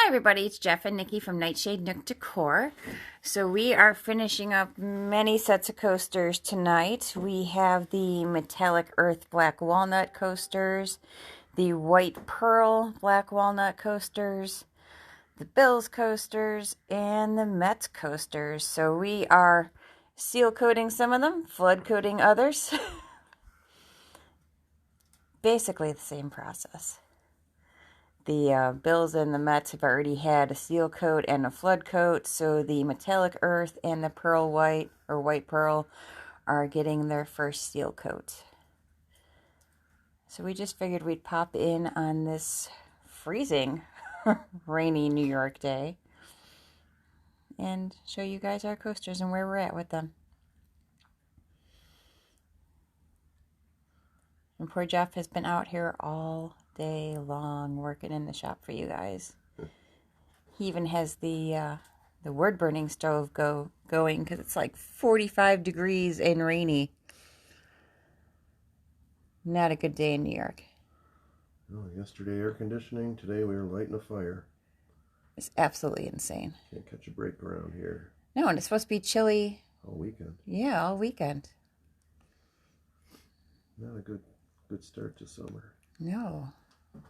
Hi everybody, it's Jeff and Nikki from Nightshade Nook Decor. So we are finishing up many sets of coasters tonight. We have the metallic earth black walnut coasters, the white pearl black walnut coasters, the Bills coasters, and the Mets coasters. So we are seal coating some of them, flood coating others. Basically the same process. The Bills and the Mets have already had a seal coat and a flood coat, so the metallic earth and the pearl white, or white pearl, are getting their first seal coat. So we just figured we'd pop in on this freezing, rainy New York day and show you guys our coasters and where we're at with them. And poor Jeff has been out here all day long working in the shop for you guys. He even has the wood burning stove going because it's like 45 degrees and rainy. Not a good day in New York. Oh, yesterday air conditioning, today we were lighting a fire. It's absolutely insane. Can't catch a break around here. No, and it's supposed to be chilly. All weekend. Yeah, all weekend. Not a good start to summer. No.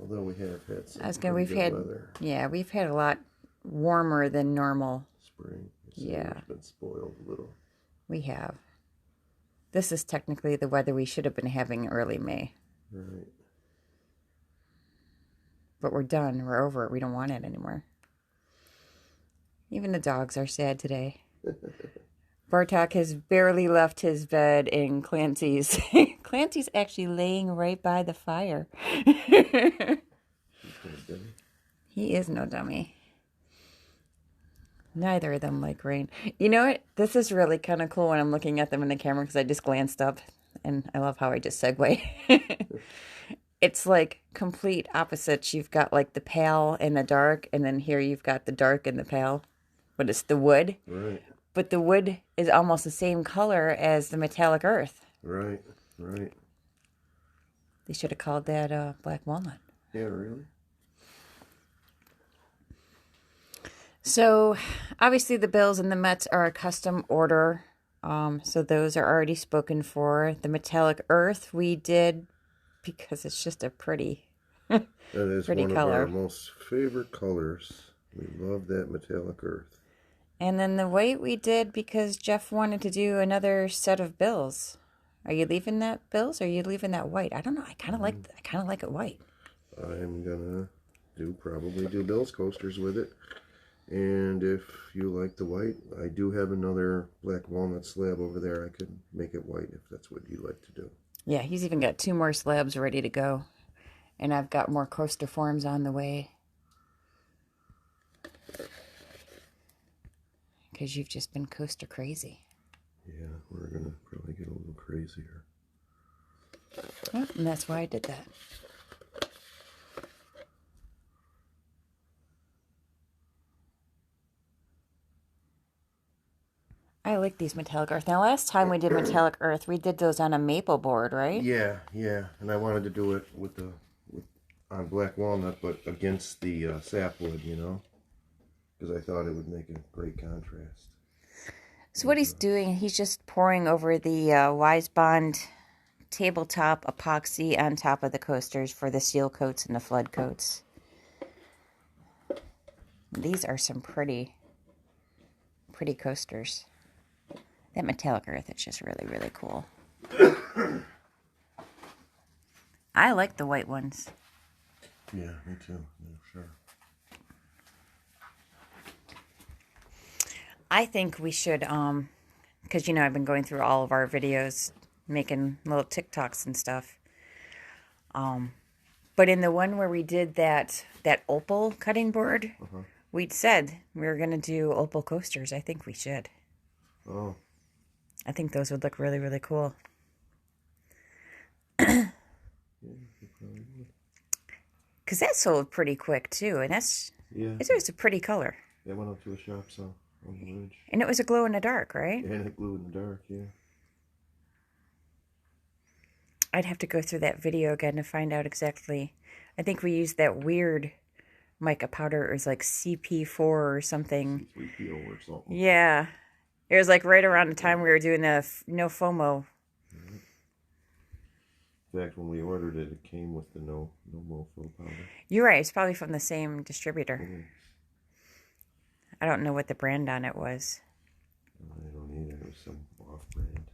Although we have had some good weather. Yeah, we've had a lot warmer than normal. Spring. Yeah. It's been spoiled a little. We have. This is technically the weather we should have been having early May. Right. But we're done. We're over it. We don't want it anymore. Even the dogs are sad today. Bartok has barely left his bed, and Clancy's actually laying right by the fire. He is no dummy. Neither of them like rain. You know what? This is really kind of cool when I'm looking at them in the camera because I just glanced up, and I love how I just segue. It's like complete opposites. You've got like the pale and the dark, and then here you've got the dark and the pale, but it's the wood. Right. But the wood is almost the same color as the metallic earth. Right, right. They should have called that black walnut. Yeah, really? So, obviously the Bills and the Mets are a custom order. So those are already spoken for. The metallic earth we did because it's just a pretty That is pretty one color. of our most favorite colors. We love that metallic earth. And then the white we did because Jeff wanted to do another set of Bills. Are you leaving that Bills or are you leaving that white? I don't know. I kind of like it white. I'm gonna probably do Bills coasters with it. And if you like the white, I do have another black walnut slab over there. I could make it white if that's what you'd like to do. Yeah, he's even got 2 more slabs ready to go. And I've got more coaster forms on the way. Because you've just been coaster crazy. Yeah, we're going to probably get a little crazier. Well, and that's why I did that. I like these metallic earth. Now, last time we did metallic earth, we did those on a maple board, right? Yeah. And I wanted to do it on black walnut, but against the sapwood, you know, because I thought it would make a great contrast. So what he's doing, he's just pouring over the Wise Bond tabletop epoxy on top of the coasters for the seal coats and the flood coats. These are some pretty coasters. That metallic earth is just really, really cool. I like the white ones. Yeah, me too. Yeah, sure. I think we should, because, you know, I've been going through all of our videos, making little TikToks and stuff. But in the one where we did that opal cutting board, we'd said we were going to do opal coasters. I think we should. Oh. I think those would look really, really cool. Yeah, you probably would. Because that sold pretty quick, too. And it's a pretty color. Yeah, I went up to a shop, so on the ridge. And it was a glow in the dark, right? And it glue in the dark, yeah. I'd have to go through that video again to find out exactly. I think we used that weird mica powder. It was like CP4 or something. C3PO or something. Yeah. It was like right around the time we were doing the no FOMO. In fact, when we ordered it, it came with the no mofo powder. You're right. It's probably from the same distributor. Mm. I don't know what the brand on it was. I don't either. It was some off-brand.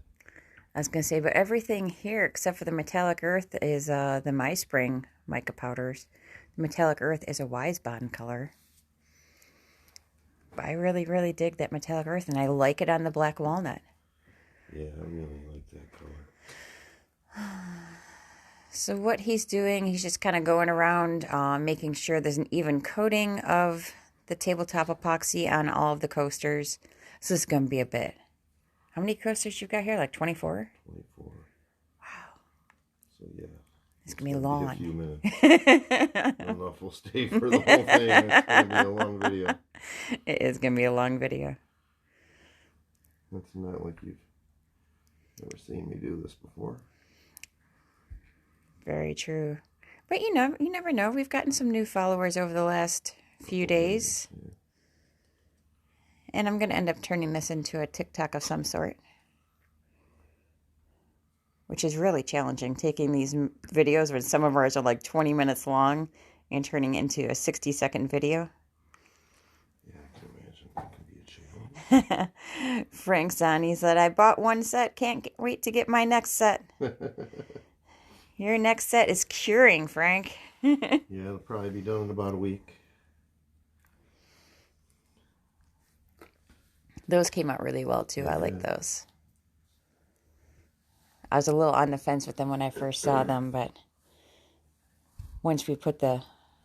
I was going to say, but everything here except for the metallic earth is the MySpring mica powders. The metallic earth is a Wise Bond color. But I really, really dig that metallic earth, and I like it on the black walnut. Yeah, I really like that color. So what he's doing, he's just kind of going around making sure there's an even coating of the tabletop epoxy on all of the coasters. So this is going to be a bit. How many coasters you got here? Like 24? 24. Wow. So yeah. It's going to be long. A few minutes. I don't know if we'll stay for the whole thing. It's going to be a long video. It is going to be a long video. It's not like you've never seen me do this before. Very true. But you never know. We've gotten some new followers over the last few days. Yeah. And I'm going to end up turning this into a TikTok of some sort. Which is really challenging, taking these videos when some of ours are like 20 minutes long and turning into a 60-second video. Yeah, I can imagine. That can be a challenge. Frank's on. He said, I bought one set. Can't wait to get my next set. Your next set is curing, Frank. Yeah, it'll probably be done in about a week. Those came out really well, too. Yeah. I like those. I was a little on the fence with them when I first saw them, but once we put the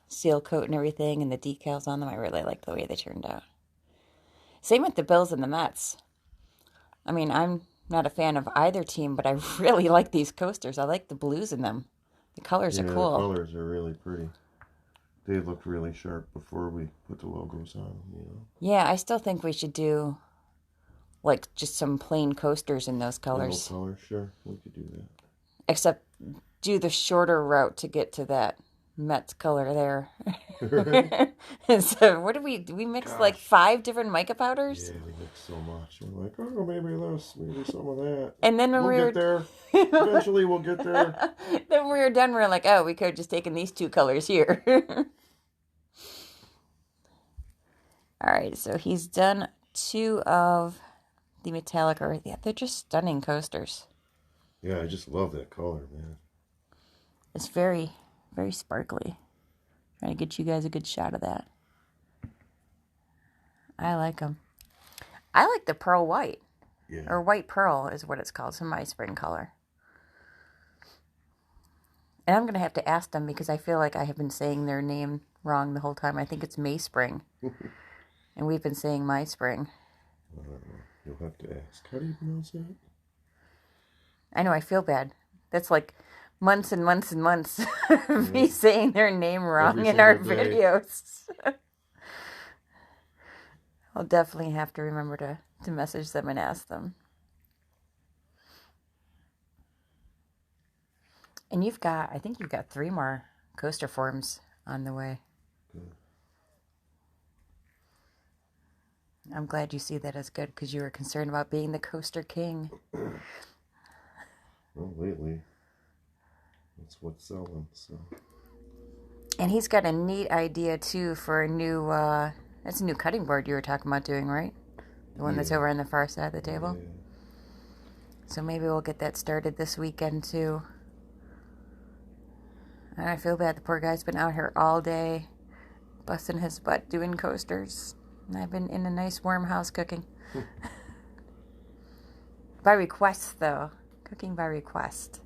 seal coat and everything and the decals on them, I really liked the way they turned out. Same with the Bills and the Mets. I mean, I'm not a fan of either team, but I really like these coasters. I like the blues in them. The colors are cool. The colors are really pretty. They looked really sharp before we put the logos on them, you know. Yeah, I still think we should do like just some plain coasters in those colors. Color, sure, we could do that. Except do the shorter route to get to that Mets color there. So what do we mix? Gosh. Like 5 different mica powders? Yeah, we mix so much. We're like, oh, maybe this, maybe some of that. And then when we'll get there. Eventually we'll get there. Then when we were done, we were like, oh, we could have just taken these 2 colors here. All right, so he's done 2 of the metallic earth. Yeah, they're just stunning coasters. Yeah, I just love that color, man. It's very, very sparkly. Trying to get you guys a good shot of that. I like them. I like the pearl white. Yeah. Or white pearl is what it's called. It's a MySpring color. And I'm going to have to ask them because I feel like I have been saying their name wrong the whole time. I think it's MySpring. And we've been saying MySpring. You'll have to ask. How do you pronounce that? I know, I feel bad. That's like months and months and months of me saying their name wrong in our videos. I'll definitely have to remember to message them and ask them. And I think you've got 3 more coaster forms on the way. Good. I'm glad you see that as good because you were concerned about being the coaster king. Well, lately, that's what's selling, so. And he's got a neat idea, too, for a new, that's a new cutting board you were talking about doing, right? The one that's over on the far side of the table? Yeah. So maybe we'll get that started this weekend, too. And I feel bad. The poor guy's been out here all day, busting his butt doing coasters. And I've been in a nice warm house cooking. By request, though. Cooking by request.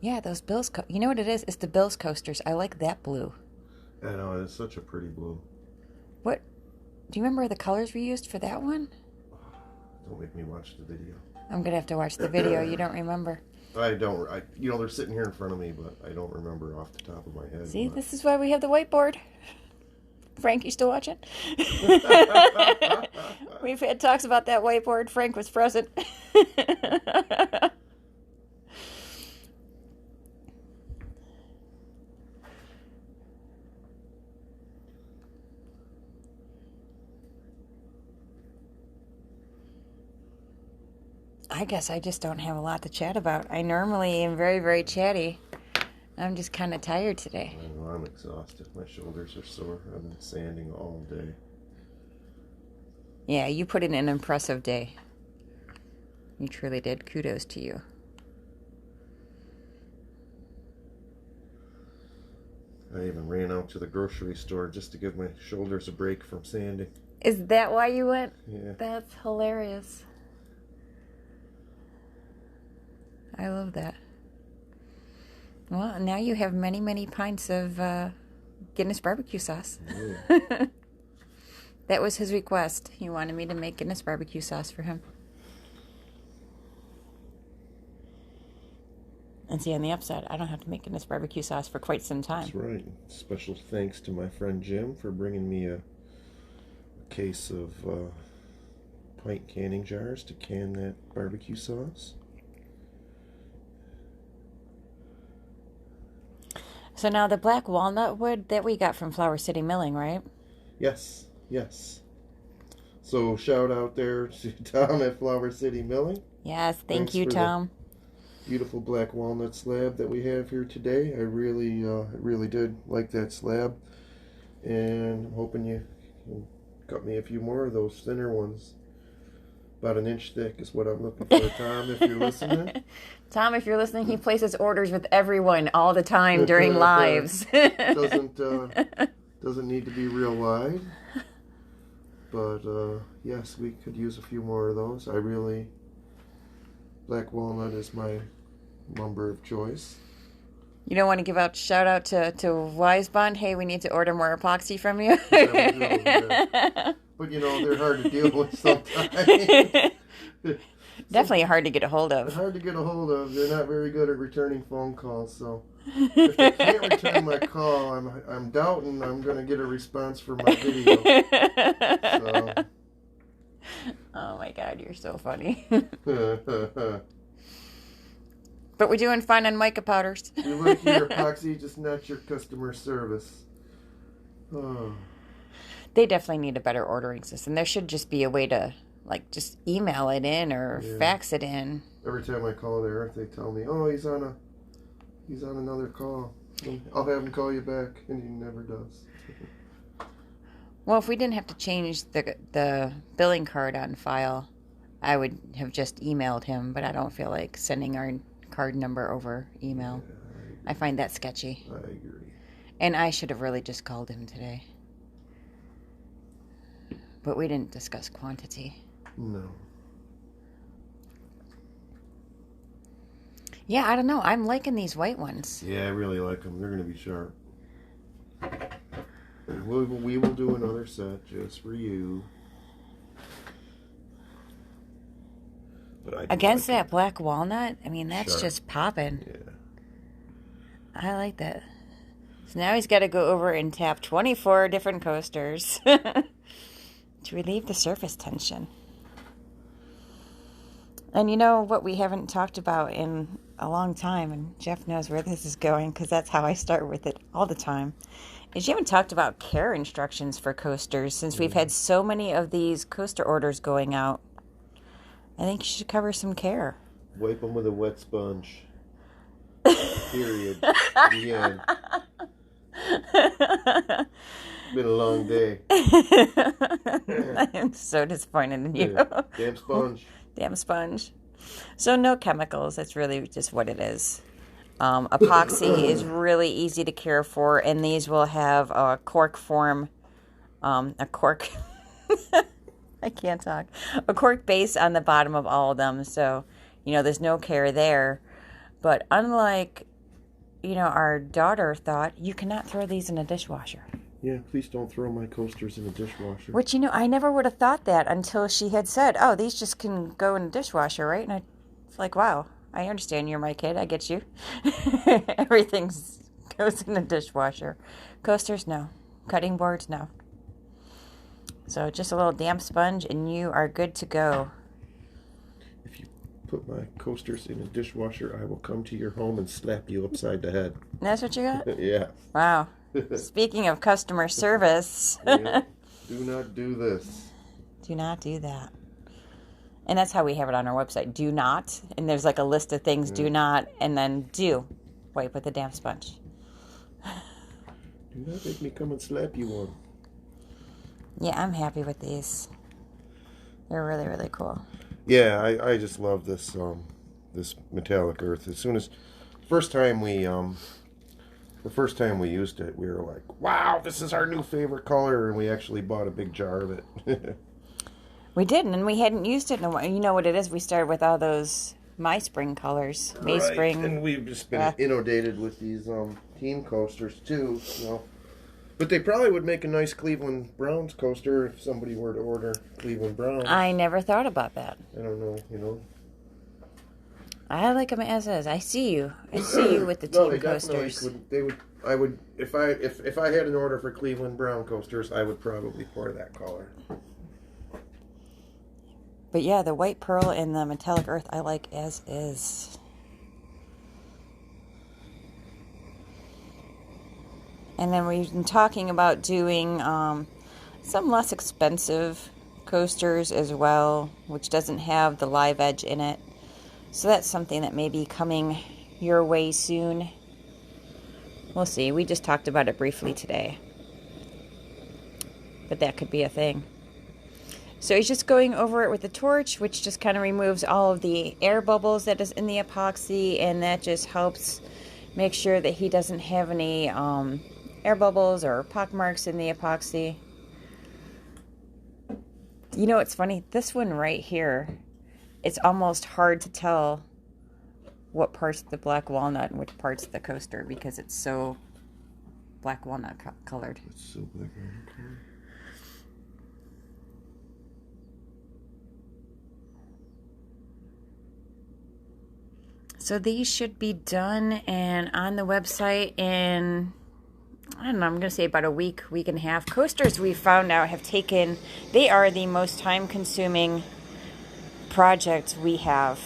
Yeah, those Bills... You know what it is? It's the Bills coasters. I like that blue. I know, it's such a pretty blue. What? Do you remember the colors we used for that one? Don't make me watch the video. I'm going to have to watch the video. You don't remember. I don't. They're sitting here in front of me, but I don't remember off the top of my head. See, this is why we have the whiteboard. Frank, you still watching? We've had talks about that whiteboard. Frank was present. I guess I just don't have a lot to chat about. I normally am very, very chatty. I'm just kind of tired today. I know, I'm exhausted. My shoulders are sore. I've been sanding all day. Yeah, you put in an impressive day. You truly did. Kudos to you. I even ran out to the grocery store just to give my shoulders a break from sanding. Is that why you went? Yeah. That's hilarious. I love that. Well, now you have many, many pints of Guinness barbecue sauce. Yeah. That was his request. He wanted me to make Guinness barbecue sauce for him. And see, on the upside, I don't have to make Guinness barbecue sauce for quite some time. That's right. Special thanks to my friend Jim for bringing me a case of pint canning jars to can that barbecue sauce. So now the black walnut wood that we got from Flower City Milling, right? Yes, yes. So shout out there to Tom at Flower City Milling. Yes, thank Thanks you, for Tom. Beautiful black walnut slab that we have here today. I really did like that slab, and I'm hoping you can cut me a few more of those thinner ones. About an inch thick is what I'm looking for, Tom, if you're listening. Tom, if you're listening, he places orders with everyone all the time during lives. Doesn't need to be real wide, but yes, we could use a few more of those. Black walnut is my lumber of choice. You don't want to give out shout out to Wisebond? Hey, we need to order more epoxy from you. Yeah. But you know, they're hard to deal with sometimes. Definitely hard to get a hold of. Hard to get a hold of. They're not very good at returning phone calls. So if they can't return my call, I'm doubting I'm going to get a response for my video. So. Oh my God, you're so funny. But we're doing fine on mica powders. You like your epoxy, just not your customer service. Oh. They definitely need a better ordering system. There should just be a way to, like, just email it in or fax it in. Every time I call there, they tell me, "Oh, he's on another call. I'll have him call you back," and he never does. Well, if we didn't have to change the billing card on file, I would have just emailed him, but I don't feel like sending our card number over email. Yeah, I find that sketchy. I agree. And I should have really just called him today. But we didn't discuss quantity. No. Yeah, I don't know. I'm liking these white ones. Yeah, I really like them. They're going to be sharp. We will do another set just for you. But against that black walnut, I mean, that's sharp. just popping. Yeah. I like that. So now he's got to go over and tap 24 different coasters to relieve the surface tension. And you know what we haven't talked about in a long time, and Jeff knows where this is going because that's how I start with it all the time, is you haven't talked about care instructions for coasters since we've had so many of these coaster orders going out. I think you should cover some care. Wipe them with a wet sponge. Period. The end. Been a long day. I am so disappointed in you. Yeah. Damn sponge. Damn sponge. So no chemicals. That's really just what it is. Epoxy is really easy to care for, and these will have a cork form, a cork. I can't talk. A cork base on the bottom of all of them, so you know there's no care there. But unlike, you know, our daughter thought, you cannot throw these in a dishwasher. Yeah, please don't throw my coasters in a dishwasher. Which, you know, I never would have thought that until she had said, "Oh, these just can go in a dishwasher, right?" And I was like, "Wow, I understand. You're my kid. I get you." Everything goes in a dishwasher. Coasters, no. Cutting boards, no. So just a little damp sponge and you are good to go. If you put my coasters in a dishwasher, I will come to your home and slap you upside the head. That's what you got? Yeah. Wow. Speaking of customer service. Yeah. Do not do this. Do not do that. And that's how we have it on our website. Do not, and there's like a list of things, do not, and then do. Wipe with a damp sponge. Do not make me come and slap you one. Yeah, I'm happy with these. They're really, really cool. Yeah, I just love this this metallic earth. As soon as the first time we used it, we were like, "Wow, this is our new favorite color," and we actually bought a big jar of it. We didn't, and we hadn't used it in a while. You know what it is? We started with all those My Spring colors, May Spring. And we've just been inundated with these team coasters too. But they probably would make a nice Cleveland Browns coaster if somebody were to order Cleveland Browns. I never thought about that. I don't know, I like them as is. I see you. I see you with the team coasters. I would if I had an order for Cleveland Brown coasters, I would probably pour that color. But yeah, the white pearl and the metallic earth I like as is. And then we've been talking about doing some less expensive coasters as well, which doesn't have the live edge in it. So that's something that may be coming your way soon. We'll see. We just talked about it briefly today. But that could be a thing. So he's just going over it with the torch, which just kind of removes all of the air bubbles that is in the epoxy, and that just helps make sure that he doesn't have any air bubbles or pock marks in the epoxy. You know, it's funny. This one right here, it's almost hard to tell what part's the black walnut and which part's the coaster because it's so black walnut colored. It's so black walnut colored. So these should be done and on the website in, I don't know, I'm going to say about a week and a half. Coasters we found out they are the most time-consuming project we have.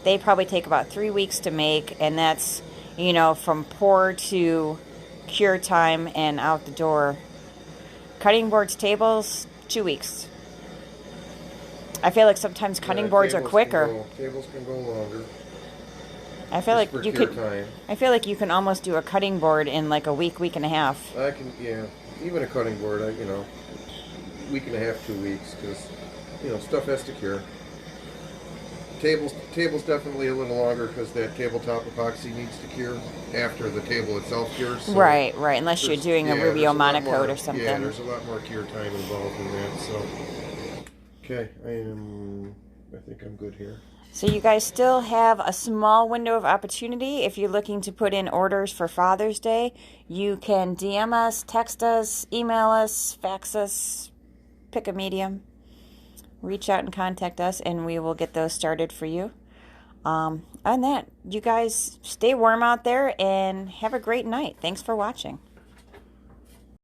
They probably take about 3 weeks to make, and that's, from pour to cure time and out the door. Cutting boards, tables, 2 weeks. I feel like sometimes cutting boards are quicker. Tables can go longer. I feel like you can almost do a cutting board in like a week and a half. Even a cutting board, week and a half, 2 weeks, because stuff has to cure. Tables definitely a little longer because that tabletop epoxy needs to cure after the table itself cures. So right. Unless you're doing a Rubio monocoat or something. Yeah, there's a lot more cure time involved in that. So, okay, I think I'm good here. So you guys still have a small window of opportunity. If you're looking to put in orders for Father's Day, you can DM us, text us, email us, fax us, pick a medium. Reach out and contact us, and we will get those started for you. On that, you guys stay warm out there and have a great night. Thanks for watching.